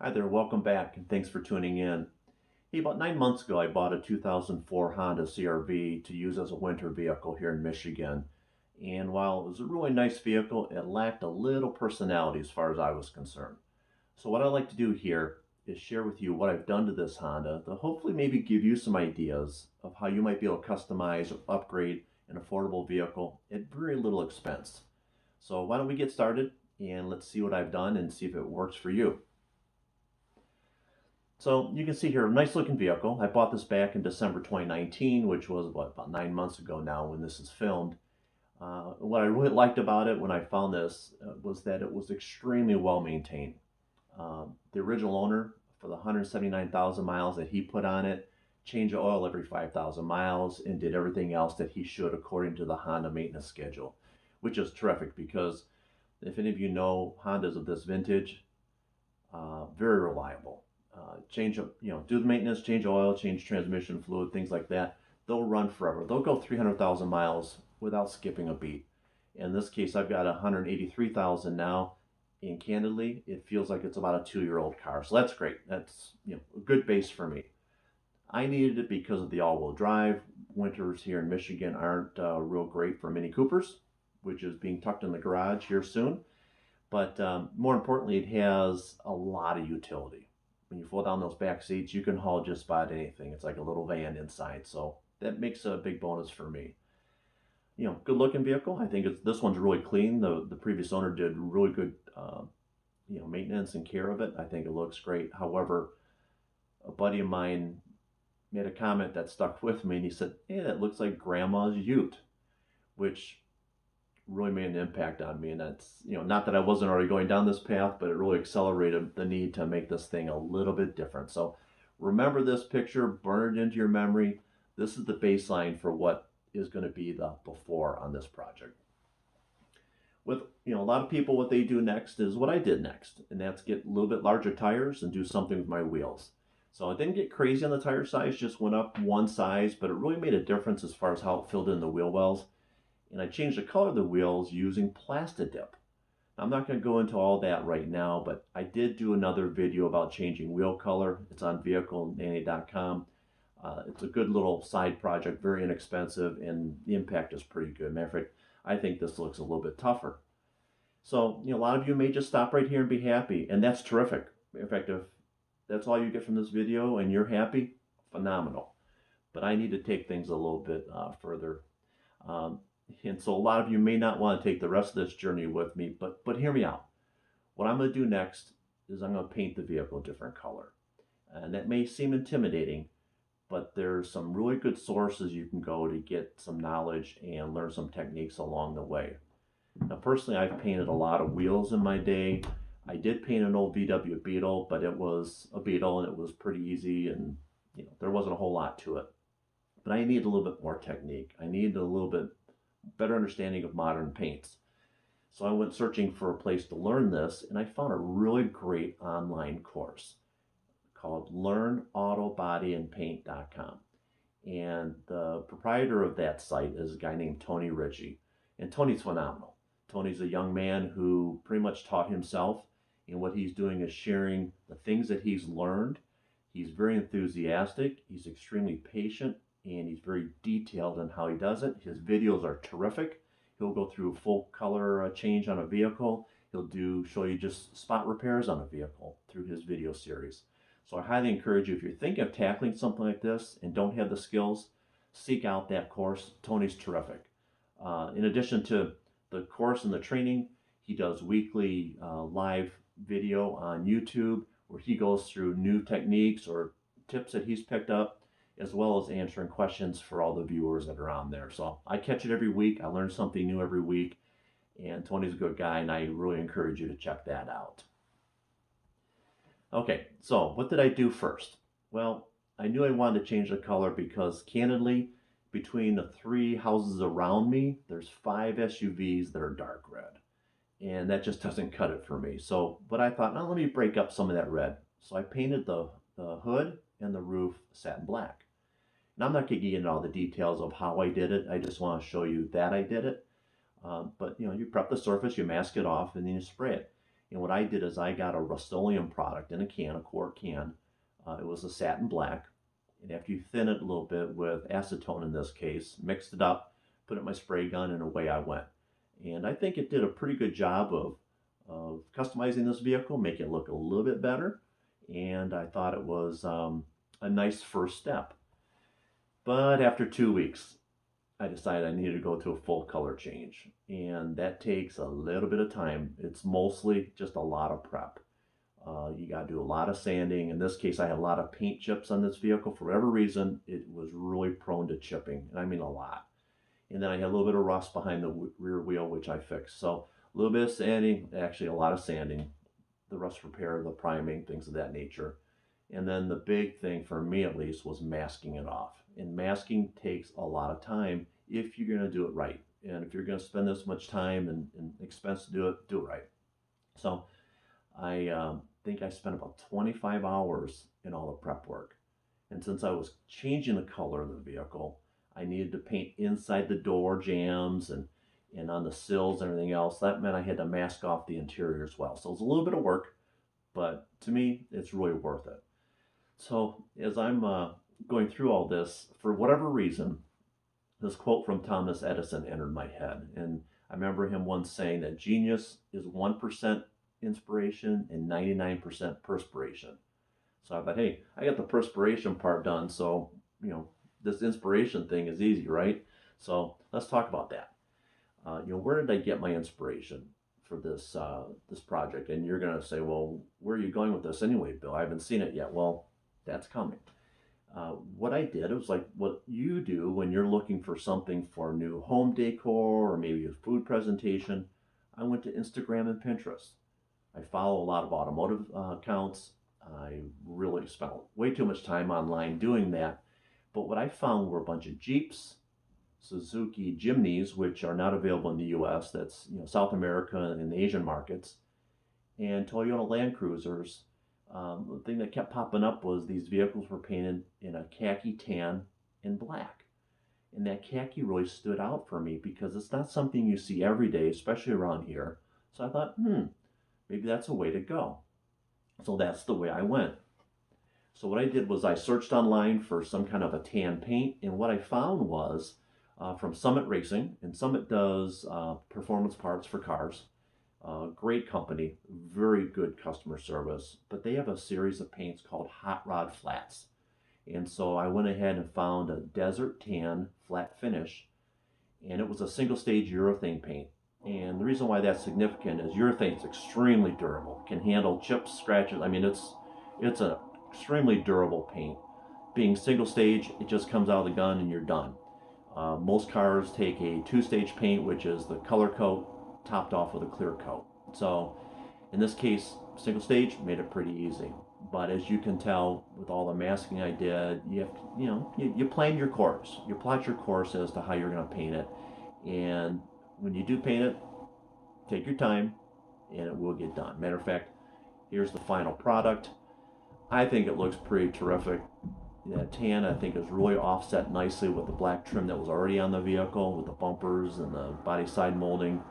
Hi there, welcome back, and thanks for tuning in. Hey, about 9 months ago, I bought a 2004 Honda CRV to use as a winter vehicle here in Michigan. And while it was a really nice vehicle, it lacked a little personality as far as I was concerned. So, what I'd like to do here is share with you what I've done to this Honda to hopefully maybe give you some ideas of how you might be able to customize or upgrade an affordable vehicle at very little expense. So, why don't we get started and let's see what I've done and see if it works for you. So you can see here, a nice looking vehicle. I bought this back in December 2019, which was about 9 months ago now when this is filmed. What I really liked about it when I found this was that it was extremely well maintained. The original owner, for the 179,000 miles that he put on it, changed the oil every 5,000 miles and did everything else that he should according to the Honda maintenance schedule, which is terrific because if any of you know Hondas of this vintage, very reliable. Change, do the maintenance, change oil, change transmission fluid, things like that. They'll run forever. They'll go 300,000 miles without skipping a beat. In this case, I've got 183,000 now, and candidly, it feels like it's about a 2-year-old car. So that's great. That's a good base for me. I needed it because of the all-wheel drive. Winters here in Michigan aren't real great for Mini Coopers, which is being tucked in the garage here soon. But more importantly, it has a lot of utility. When you fold down those back seats, you can haul just about anything. It's like a little van inside, so that makes a big bonus for me. Good looking vehicle. I think this one's really clean. The previous owner did really good, maintenance and care of it. I think it looks great. However, a buddy of mine made a comment that stuck with me, and he said, "Hey, that looks like Grandma's Ute," which really made an impact on me. And that's, not that I wasn't already going down this path, but it really accelerated the need to make this thing a little bit different. So remember this picture, burn it into your memory. This is the baseline for what is going to be the before on this project. With a lot of people, what they do next is what I did next, and that's get a little bit larger tires and do something with my wheels. So I didn't get crazy on the tire size, just went up one size, but it really made a difference as far as how it filled in the wheel wells. And I changed the color of the wheels using Plastidip. I'm not going to go into all that right now, but I did do another video about changing wheel color. It's on vehiclenanny.com. It's a good little side project, very inexpensive, and the impact is pretty good. Matter of fact, I think this looks a little bit tougher. So, a lot of you may just stop right here and be happy, and that's terrific. In fact, if that's all you get from this video and you're happy, phenomenal. But I need to take things a little bit further. And so a lot of you may not want to take the rest of this journey with me, but hear me out. What I'm going to do next is I'm going to paint the vehicle a different color. And that may seem intimidating, but there's some really good sources you can go to get some knowledge and learn some techniques along the way. Now, personally, I've painted a lot of wheels in my day. I did paint an old VW Beetle, but it was a Beetle and it was pretty easy, and there wasn't a whole lot to it. But I need a little bit more technique. I need a little bit better understanding of modern paints. So I went searching for a place to learn this, and I found a really great online course called learnautobodyandpaint.com. And the proprietor of that site is a guy named Tony Ritchie. And Tony's phenomenal. Tony's a young man who pretty much taught himself, and what he's doing is sharing the things that he's learned. He's very enthusiastic, he's extremely patient, and he's very detailed in how he does it. His videos are terrific. He'll go through full color change on a vehicle. He'll show you just spot repairs on a vehicle through his video series. So I highly encourage you, if you're thinking of tackling something like this and don't have the skills, seek out that course. Tony's terrific. In addition to the course and the training, he does weekly live video on YouTube where he goes through new techniques or tips that he's picked up, as well as answering questions for all the viewers that are on there. So I catch it every week. I learn something new every week. And Tony's a good guy, and I really encourage you to check that out. Okay, so what did I do first? Well, I knew I wanted to change the color because, candidly, between the 3 houses around me, there's 5 SUVs that are dark red. And that just doesn't cut it for me. So what I thought, now let me break up some of that red. So I painted the hood and the roof satin black. Now, I'm not going to get into all the details of how I did it. I just want to show you that I did it. But you prep the surface, you mask it off, and then you spray it. And what I did is I got a Rust-Oleum product in a can, a quart can. It was a satin black. And after you thin it a little bit with acetone in this case, mixed it up, put it in my spray gun, and away I went. And I think it did a pretty good job of customizing this vehicle, make it look a little bit better. And I thought it was a nice first step. But after 2 weeks, I decided I needed to go to a full color change. And that takes a little bit of time. It's mostly just a lot of prep. You got to do a lot of sanding. In this case, I had a lot of paint chips on this vehicle. For whatever reason, it was really prone to chipping, and I mean a lot. And then I had a little bit of rust behind the rear wheel, which I fixed. So a little bit of sanding, actually a lot of sanding, the rust repair, the priming, things of that nature. And then the big thing for me at least was masking it off. And masking takes a lot of time if you're going to do it right. And if you're going to spend this much time and expense to do it right. So I think I spent about 25 hours in all the prep work. And since I was changing the color of the vehicle, I needed to paint inside the door jambs and on the sills and everything else. That meant I had to mask off the interior as well. So it was a little bit of work, but to me, it's really worth it. So as I'm going through all this, for whatever reason, this quote from Thomas Edison entered my head. And I remember him once saying that genius is 1% inspiration and 99% perspiration. So I thought, hey, I got the perspiration part done, so this inspiration thing is easy, right? So let's talk about that. Where did I get my inspiration for this project? And you're gonna say, well, where are you going with this anyway, Bill? I haven't seen it yet. Well, that's coming. What I did, it was like what you do when you're looking for something for new home decor or maybe a food presentation. I went to Instagram and Pinterest. I follow a lot of automotive accounts. I really spent way too much time online doing that. But what I found were a bunch of Jeeps, Suzuki Jimneys, which are not available in the US, that's South America and the Asian markets, and Toyota Land Cruisers. The thing that kept popping up was these vehicles were painted in a khaki tan and black. And that khaki really stood out for me because it's not something you see every day, especially around here. So I thought, maybe that's a way to go. So that's the way I went. So what I did was I searched online for some kind of a tan paint, and what I found was from Summit Racing, and Summit does performance parts for cars. Great company, very good customer service, but they have a series of paints called Hot Rod Flats. And so I went ahead and found a desert tan flat finish, and it was a single stage urethane paint. And the reason why that's significant is urethane is extremely durable, can handle chips, scratches. I mean, it's an extremely durable paint. Being single stage, it just comes out of the gun and you're done. Most cars take a two-stage paint, which is the color coat topped off with a clear coat. So in this case, single stage made it pretty easy. But as you can tell with all the masking I did, you plan your course. You plot your course as to how you're going to paint it. And when you do paint it, take your time and it will get done. Matter of fact, here's the final product. I think it looks pretty terrific. That tan, I think, is really offset nicely with the black trim that was already on the vehicle with the bumpers and the body side molding.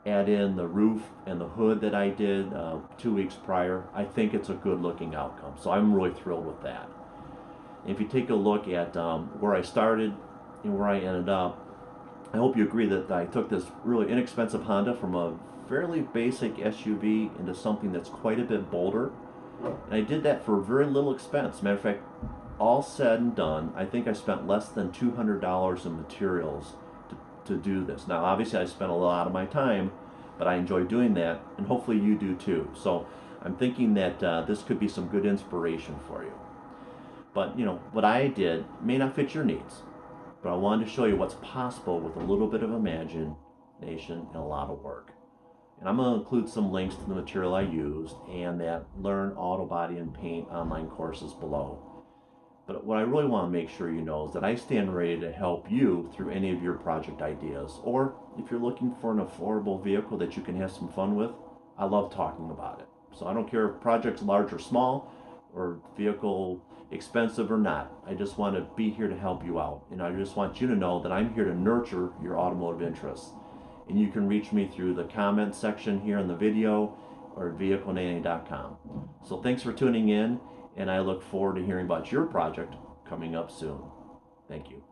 Add in the roof and the hood that I did 2 weeks prior. I think it's a good looking outcome. So I'm really thrilled with that. And if you take a look at where I started and where I ended up, I hope you agree that I took this really inexpensive Honda from a fairly basic SUV into something that's quite a bit bolder. And I did that for very little expense. Matter of fact, all said and done, I think I spent less than $200 in materials to do this. Now, obviously, I spent a lot of my time, but I enjoy doing that, and hopefully you do too. So I'm thinking that this could be some good inspiration for you. But, what I did may not fit your needs, but I wanted to show you what's possible with a little bit of imagination and a lot of work. And I'm going to include some links to the material I used and that Learn Auto Body and Paint online courses below. But what I really want to make sure you know is that I stand ready to help you through any of your project ideas. Or if you're looking for an affordable vehicle that you can have some fun with, I love talking about it. So I don't care if project's large or small, or vehicle expensive or not. I just want to be here to help you out. And I just want you to know that I'm here to nurture your automotive interests. And you can reach me through the comment section here in the video, or at vehiclenanny.com. So thanks for tuning in, and I look forward to hearing about your project coming up soon. Thank you.